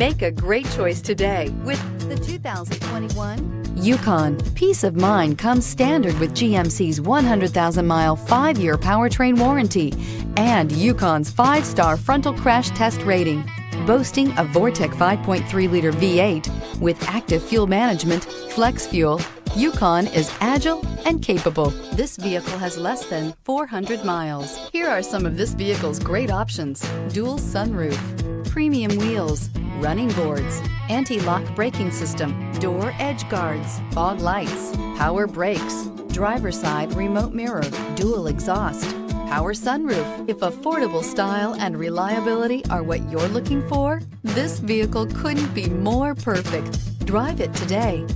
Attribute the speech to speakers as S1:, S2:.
S1: Make a great choice today with the 2021 Yukon. Peace of mind comes standard with GMC's 100,000-mile, 5-year powertrain warranty and Yukon's 5-star frontal crash test rating. Boasting a Vortec 5.3-liter V8 with active fuel management, flex fuel, Yukon is agile and capable. This vehicle has less than 400 miles. Here are some of this vehicle's great options: dual sunroof, premium wheels, running boards, anti-lock braking system, door edge guards, fog lights, power brakes, driver's side remote mirror, dual exhaust, power sunroof. If affordable style and reliability are what you're looking for, this vehicle couldn't be more perfect. Drive it today.